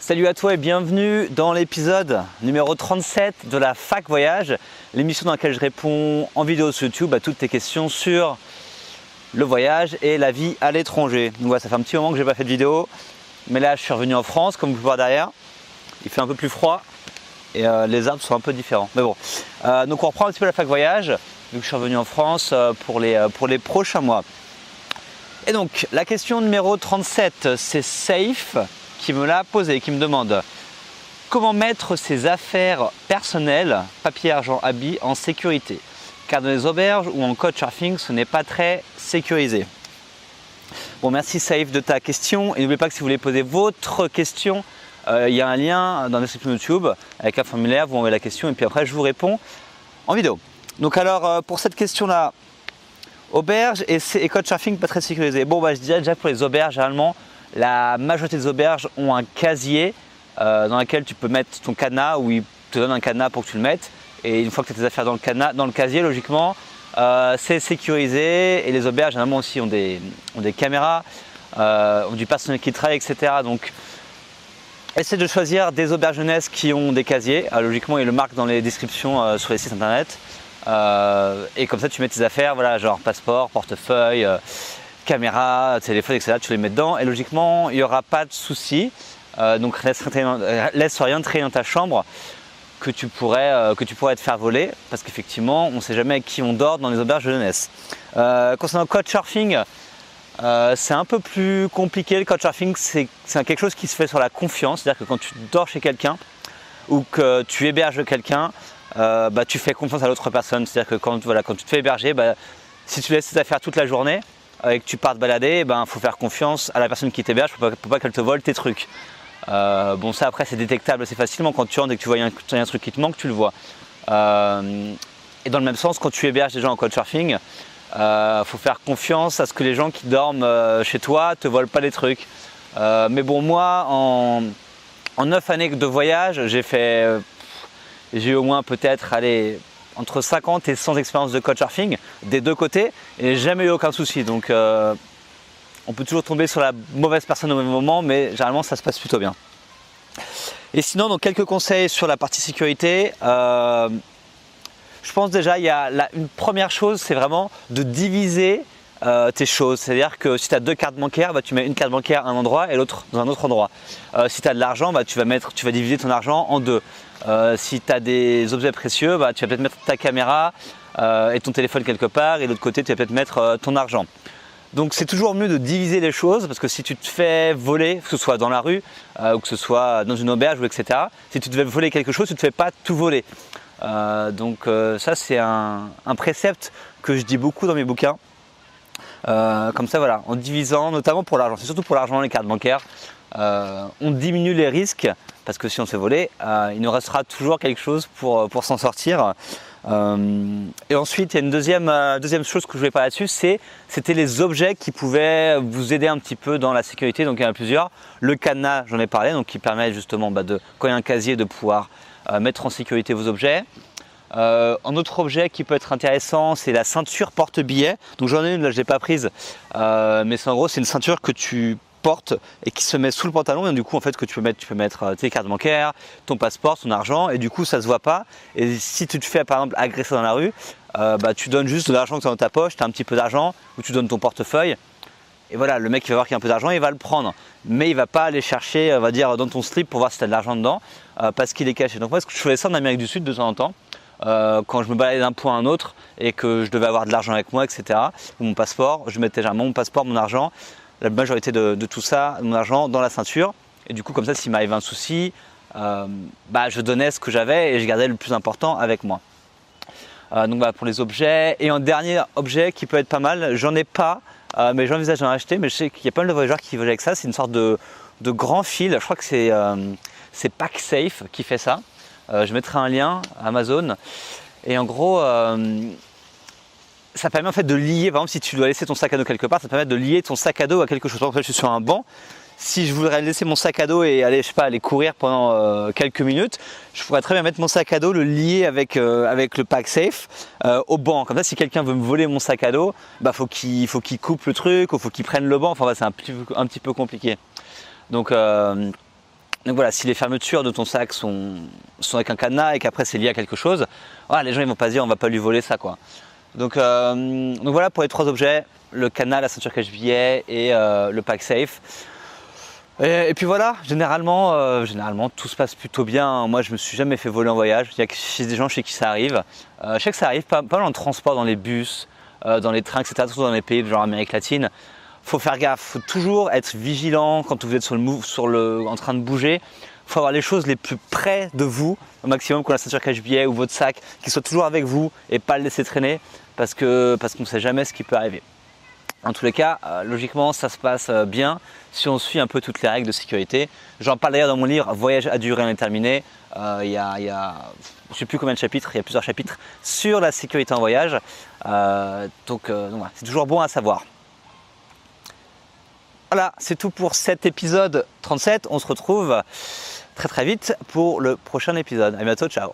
Salut à toi et bienvenue dans l'épisode numéro 37 de la Fac Voyage, l'émission dans laquelle je réponds en vidéo sur YouTube à toutes tes questions sur le voyage et la vie à l'étranger. Donc voilà, ça fait un petit moment que je n'ai pas fait de vidéo, mais là je suis revenu en France, comme vous pouvez voir derrière. Il fait un peu plus froid et les arbres sont un peu différents. Mais bon, donc on reprend un petit peu la Fac Voyage, vu que je suis revenu en France pour les prochains mois. Et donc la question numéro 37, c'est Safe qui me l'a posé, qui me demande comment mettre ses affaires personnelles, papier, argent, habits, en sécurité. Car dans les auberges ou en couchsurfing, ce n'est pas très sécurisé. Bon, merci Safe de ta question. Et n'oubliez pas que si vous voulez poser votre question, il y a un lien dans la description YouTube avec un formulaire, vous envoyez la question et puis après je vous réponds en vidéo. Donc alors pour cette question-là, auberge et couchsurfing pas très sécurisé. Bon, bah, je dirais déjà pour les auberges, généralement, la majorité des auberges ont un casier dans lequel tu peux mettre ton cadenas, ou ils te donnent un cadenas pour que tu le mettes. Et une fois que tu as tes affaires dans le casier, logiquement, c'est sécurisé. Et les auberges, généralement aussi, ont des caméras, ont du personnel qui travaille, etc. Donc, essaie de choisir des auberges jeunesse qui ont des casiers. Logiquement, ils le marquent dans les descriptions sur les sites internet. Et comme ça, tu mets tes affaires, voilà, genre passeport, portefeuille, caméra, téléphone, etc. Tu les mets dedans et logiquement il n'y aura pas de souci. Donc laisse rien traîner dans ta chambre que tu pourrais te faire voler, parce qu'effectivement on ne sait jamais avec qui on dort dans les auberges de jeunesse. Concernant le couchsurfing, c'est un peu plus compliqué. Le couchsurfing, c'est quelque chose qui se fait sur la confiance, c'est-à-dire que quand tu dors chez quelqu'un ou que tu héberges quelqu'un, tu fais confiance à l'autre personne. C'est-à-dire que quand tu te fais héberger, si tu laisses tes affaires toute la journée et que tu pars te balader, faut faire confiance à la personne qui t'héberge pour pas qu'elle te vole tes trucs. Bon, ça après c'est détectable assez facilement quand tu rentres et que tu vois un truc qui te manque, tu le vois. Et dans le même sens, quand tu héberges des gens en couchsurfing, faut faire confiance à ce que les gens qui dorment chez toi te volent pas les trucs. Mais bon, moi en 9 années de voyage, j'ai eu au moins peut-être entre 50 et 100 expériences de couchsurfing des deux côtés et jamais eu aucun souci. Donc on peut toujours tomber sur la mauvaise personne au même moment, mais généralement ça se passe plutôt bien. Et sinon, donc quelques conseils sur la partie sécurité. Je pense déjà, une première chose, c'est vraiment de diviser tes choses. C'est-à-dire que si tu as deux cartes bancaires, tu mets une carte bancaire à un endroit et l'autre dans un autre endroit. Si tu as de l'argent, tu vas diviser ton argent en deux. Si tu as des objets précieux, tu vas peut-être mettre ta caméra et ton téléphone quelque part, et de l'autre côté tu vas peut-être mettre ton argent. Donc c'est toujours mieux de diviser les choses, parce que si tu te fais voler, que ce soit dans la rue ou que ce soit dans une auberge, etc., si tu devais voler quelque chose, tu ne te fais pas tout voler. Ça c'est un précepte que je dis beaucoup dans mes bouquins. Comme ça, voilà, en divisant, notamment pour l'argent, c'est surtout pour l'argent, les cartes bancaires, on diminue les risques, parce que si on se fait voler, il nous restera toujours quelque chose pour s'en sortir. Et ensuite, il y a une deuxième chose que je voulais parler là-dessus, c'était les objets qui pouvaient vous aider un petit peu dans la sécurité. Donc il y en a plusieurs. Le cadenas, j'en ai parlé, donc qui permet justement quand il y a un casier de pouvoir mettre en sécurité vos objets. Un autre objet qui peut être intéressant, c'est la ceinture porte-billets. Donc j'en ai une, là je ne l'ai pas prise, mais en gros c'est une ceinture que tu portes et qui se met sous le pantalon, et du coup en fait que tu peux mettre tes cartes bancaires, ton passeport, ton argent, et du coup ça se voit pas. Et si tu te fais par exemple agresser dans la rue, tu donnes juste de l'argent que tu as dans ta poche, tu as un petit peu d'argent, ou tu donnes ton portefeuille, et voilà, le mec il va voir qu'il y a un peu d'argent, il va le prendre, mais il va pas aller chercher, on va dire, dans ton slip pour voir si tu as de l'argent dedans, parce qu'il est caché. Donc moi je faisais ça en Amérique du Sud de temps en temps. Quand je me baladais d'un point à un autre et que je devais avoir de l'argent avec moi, etc., ou mon passeport, je mettais mon passeport, mon argent, la majorité de tout ça, mon argent, dans la ceinture. Et du coup, comme ça, s'il m'arrive un souci, je donnais ce que j'avais et je gardais le plus important avec moi. Donc voilà pour les objets. Et un dernier objet qui peut être pas mal, j'en ai pas, mais j'envisage d'en acheter, mais je sais qu'il y a pas mal de voyageurs qui voyagent avec ça. C'est une sorte de grand fil, je crois que c'est PackSafe qui fait ça. Je mettrai un lien à Amazon, et en gros ça permet en fait de lier, par exemple si tu dois laisser ton sac à dos quelque part, ça permet de lier ton sac à dos à quelque chose. Par exemple, je suis sur un banc, si je voudrais laisser mon sac à dos et aller courir pendant quelques minutes, je pourrais très bien mettre mon sac à dos, le lier avec le PackSafe au banc. Comme ça, si quelqu'un veut me voler mon sac à dos, faut qu'il coupe le truc, ou faut qu'il prenne le banc. Enfin, c'est un petit peu compliqué. Donc Donc voilà, si les fermetures de ton sac sont avec un cadenas et qu'après c'est lié à quelque chose, voilà, les gens ils vont pas se dire on va pas lui voler ça quoi. Donc voilà pour les 3 objets, le cadenas, la ceinture cache-billet et le pack safe. Et puis voilà, généralement tout se passe plutôt bien. Moi je me suis jamais fait voler en voyage. Il y a des gens chez qui ça arrive. Je sais que ça arrive pas mal en transport, dans les bus, dans les trains, etc. Surtout dans les pays genre Amérique latine. Faut faire gaffe, faut toujours être vigilant quand vous êtes en train de bouger. Il faut avoir les choses les plus près de vous, au maximum, comme la ceinture cache-billet ou votre sac, qui soit toujours avec vous et pas le laisser traîner parce qu'on ne sait jamais ce qui peut arriver. En tous les cas, logiquement, ça se passe bien si on suit un peu toutes les règles de sécurité. J'en parle d'ailleurs dans mon livre Voyage à durée indéterminée. Il y a, je ne sais plus combien de chapitres, il y a plusieurs chapitres sur la sécurité en voyage. Donc voilà, c'est toujours bon à savoir. Voilà, c'est tout pour cet épisode 37. On se retrouve très vite pour le prochain épisode. À bientôt, ciao.